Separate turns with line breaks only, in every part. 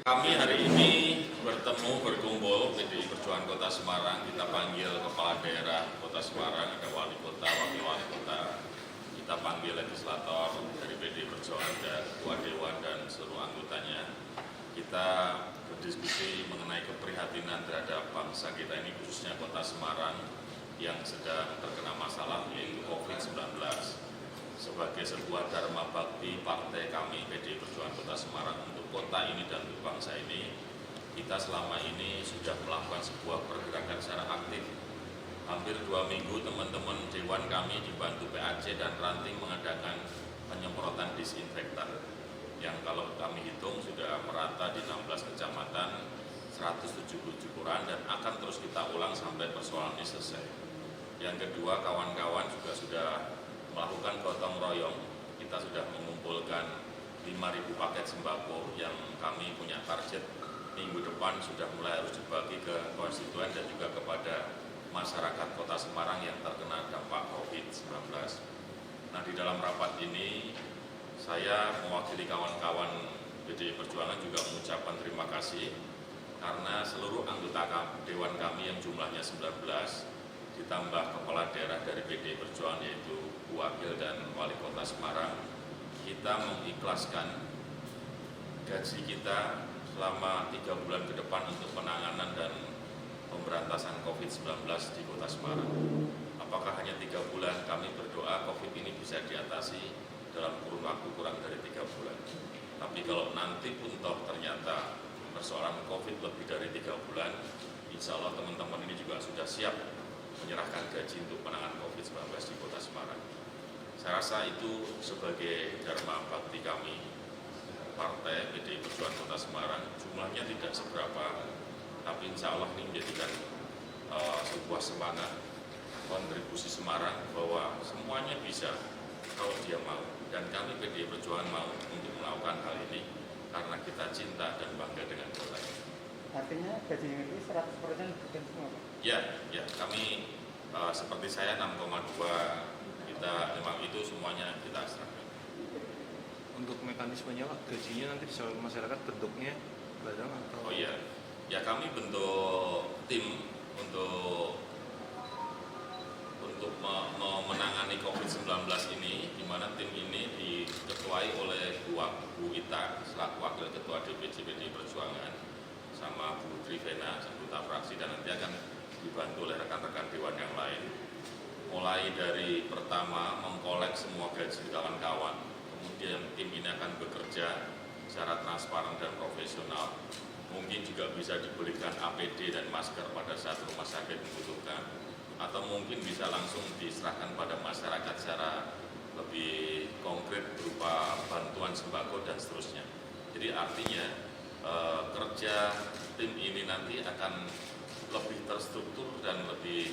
Kami hari ini berkumpul PDI Perjuangan Kota Semarang. Kita panggil Kepala Daerah Kota Semarang, ada Wali Kota, Wakil Wali Kota. Kita panggil legislator dari PDI Perjuangan, dan Ketua Dewan dan seluruh anggotanya. Kita berdiskusi mengenai keprihatinan terhadap bangsa kita ini, khususnya Kota Semarang yang sedang terkena masalah yaitu COVID-19. Sebagai sebuah dharma bakti partai kami PDI Perjuangan Kota Semarang untuk kota ini dan untuk bangsa ini, kita selama ini sudah melakukan sebuah pergerakan secara aktif. Hampir 2 minggu teman-teman Dewan kami dibantu PAC dan Ranting mengadakan penyemprotan disinfektan yang kalau kami hitung sudah merata di 16 kecamatan, 177 kelurahan, dan akan terus kita ulang sampai persoalan ini selesai. Yang kedua, kawan-kawan juga sudah melakukan gotong royong. Kita sudah mengumpulkan 5.000 paket sembako yang kami punya target minggu depan sudah mulai harus dibagi ke konstituen dan juga kepada masyarakat Kota Semarang yang terkena dampak COVID-19. Nah, di dalam rapat ini saya mewakili kawan-kawan PDI Perjuangan juga mengucapkan terima kasih karena seluruh anggota Dewan kami yang jumlahnya 19 ditambah kepala daerah dari PDI Perjuangan yaitu Wakil dan Wali Kota Semarang, kita mengikhlaskan gaji kita selama 3 bulan ke depan untuk penanganan dan pemberantasan COVID-19 di Kota Semarang. Apakah hanya 3 bulan? Kami berdoa COVID ini bisa diatasi dalam kurun waktu kurang dari 3 bulan. Tapi kalau nanti pun toh ternyata persoalan COVID lebih dari 3 bulan, insya Allah teman-teman ini juga sudah siap menyerahkan gaji untuk penanganan COVID-19 di Kota Semarang. Saya rasa itu sebagai dharma bakti kami, Partai PDI Perjuangan Kota Semarang, jumlahnya tidak seberapa, tapi insya Allah ini menjadikan sebuah semangat kontribusi Semarang bahwa semuanya bisa kalau dia mau, dan kami PDI Perjuangan mau untuk melakukan hal ini karena kita cinta dan bangga dengan kota ini.
Artinya gaji ini 100% bukan semua, Pak?
Ya, kami seperti saya 6,2, kita memang itu semuanya kita serahkan.
Untuk mekanismenya Pak, gajinya nanti disalurkan masyarakat bentuknya barang atau?
Oh iya, ya kami bentuk tim untuk menangani COVID-19 ini, di mana tim ini diketuai oleh Bu Ita selaku Wakil Ketua DPC PDI Perjuangan sama Bu Trivena, anggota fraksi, dan nanti akan dibantu oleh rekan-rekan Dewan yang lain. Mulai dari pertama mengkolek semua gaji kawan-kawan, kemudian tim ini akan bekerja secara transparan dan profesional. Mungkin juga bisa diberikan APD dan masker pada saat rumah sakit membutuhkan, atau mungkin bisa langsung diserahkan pada masyarakat secara lebih konkret berupa bantuan sembako dan seterusnya. Jadi artinya kerja tim ini nanti akan lebih terstruktur dan lebih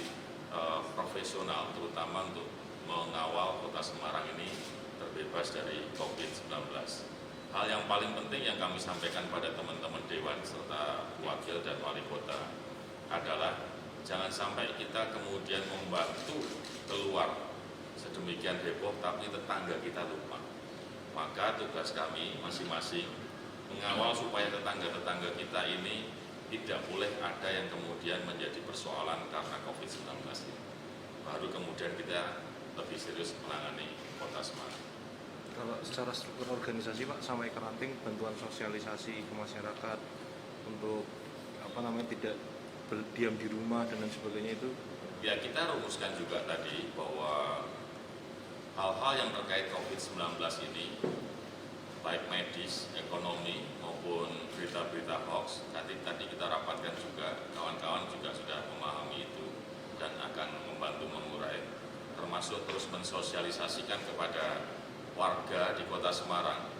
profesional, terutama untuk mengawal Kota Semarang ini terbebas dari COVID-19. Hal yang paling penting yang kami sampaikan pada teman-teman Dewan serta Wakil dan Wali Kota adalah jangan sampai kita kemudian membantu keluar sedemikian heboh tapi tetangga kita lupa. Maka tugas kami masing-masing mengawal supaya tetangga-tetangga kita ini tidak boleh ada yang kemudian menjadi persoalan karena COVID-19 ini. Baru kemudian kita lebih serius menangani Kota Semarang.
Kalau secara struktur organisasi Pak, sampai ke Ranting bantuan sosialisasi ke masyarakat untuk tidak berdiam di rumah dan lain sebagainya itu?
Ya, kita rumuskan juga tadi bahwa hal-hal yang terkait COVID-19 ini, baik medis, ekonomi maupun berita-berita hoax. Tadi kita rapatkan juga, kawan-kawan juga sudah memahami itu dan akan membantu mengurai, termasuk terus mensosialisasikan kepada warga di Kota Semarang.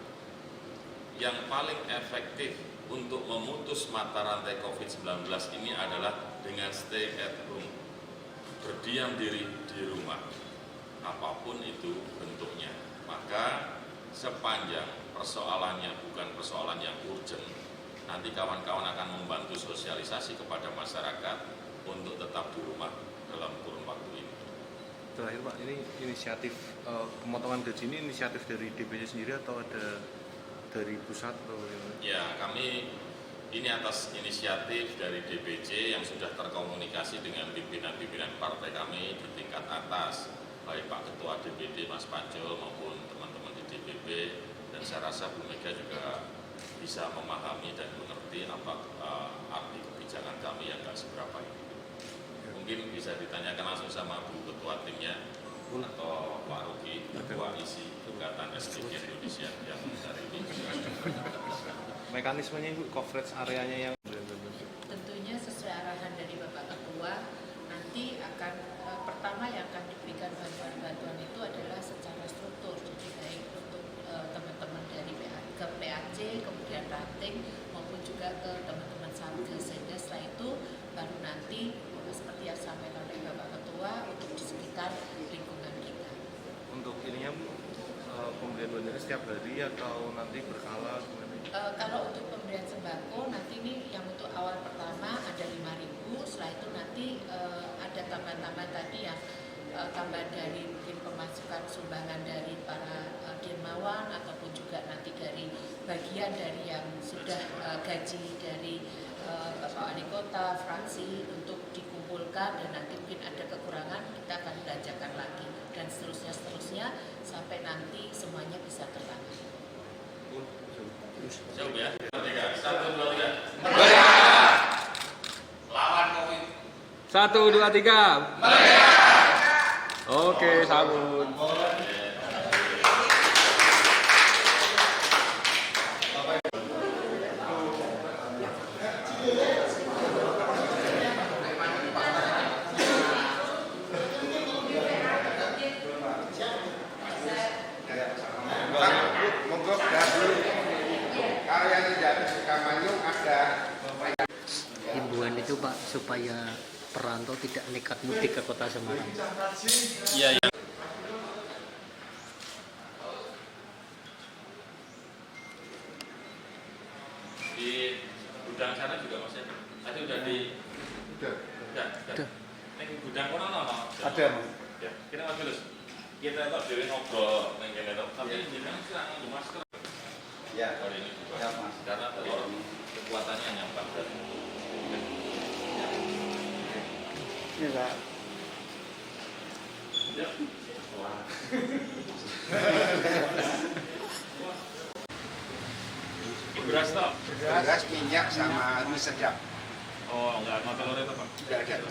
Yang paling efektif untuk memutus mata rantai COVID-19 ini adalah dengan stay at home, berdiam diri di rumah, apapun itu bentuknya. Maka sepanjang persoalannya bukan persoalan yang urgent, nanti kawan-kawan akan membantu sosialisasi kepada masyarakat untuk tetap di rumah dalam kurun waktu ini.
Terakhir Pak, ini inisiatif pemotongan gaji ini inisiatif dari DPC sendiri atau ada dari pusat atau
Ya, kami ini atas inisiatif dari DPC yang sudah terkomunikasi dengan pimpinan-pimpinan partai kami di tingkat atas, baik Pak Ketua DPD Mas Pacul maupun teman-teman di DPP, dan saya rasa Bu Mega juga bisa memahami dan mengerti apa arti kebijakan kami yang nggak seberapa ini. Mungkin bisa ditanyakan langsung sama Bu Ketua timnya atau Pak Ruki, Ketua isi gugatan SDG Indonesia yang hari ini.
mekanismenya Ibu, coverage areanya yang
Tentunya sesuai arahan dari Bapak Ketua, nanti akan pertama yang akan diberikan bantuan-bantuan itu adalah secara struktur, jadi baik untuk teman-teman dari ke PAC, kemudian ranting, maupun juga ke teman-teman Satgas, sehingga setelah itu baru nanti seperti yang disampaikan oleh Bapak Ketua untuk di sekitar lingkungan kita.
untuk ininya pemberian bantuan setiap hari atau nanti berkala?
Kalau untuk pemberian sembako nanti ini yang untuk awal pertama ada 5.000, setelah itu nanti ada tambahan-tambahan tadi yang tambahan dari mungkin pemasukan sumbangan dari para dermawan ataupun juga nanti dari bagian dari yang sudah gaji dari Bapak Wali Kota, fraksi untuk dikumpulkan, dan nanti mungkin ada kekurangan kita akan belanjakan lagi dan seterusnya sampai nanti semuanya bisa tertangani.
Siap ya? 1, 2, 3. Lawan COVID.
1, 2, 3. Oke, sabun.
Monggo dulu. Kalau yang tidak suka manyung ada
Himbauan itu Pak supaya perantau tidak nekat mudik ke Kota Semarang.
Iya, yang di gudang sana juga masih ada. Tadi udah di udah. Ini gudang kono ono.
ada Mas.
Ya, kita Mas Tulus. Kita tak dhewe ngobrol nang kene tok, tapi jenengan sira nganggo masker.
Ya,
Hari ini juga.
ya Mas.
Karena kekuatannya hanya 14.
Iya Pak.
Ya. Beras toh?
Beras, minyak sama mie sedap.
Oh, enggak ada telur itu, Pak.
Tidak ada.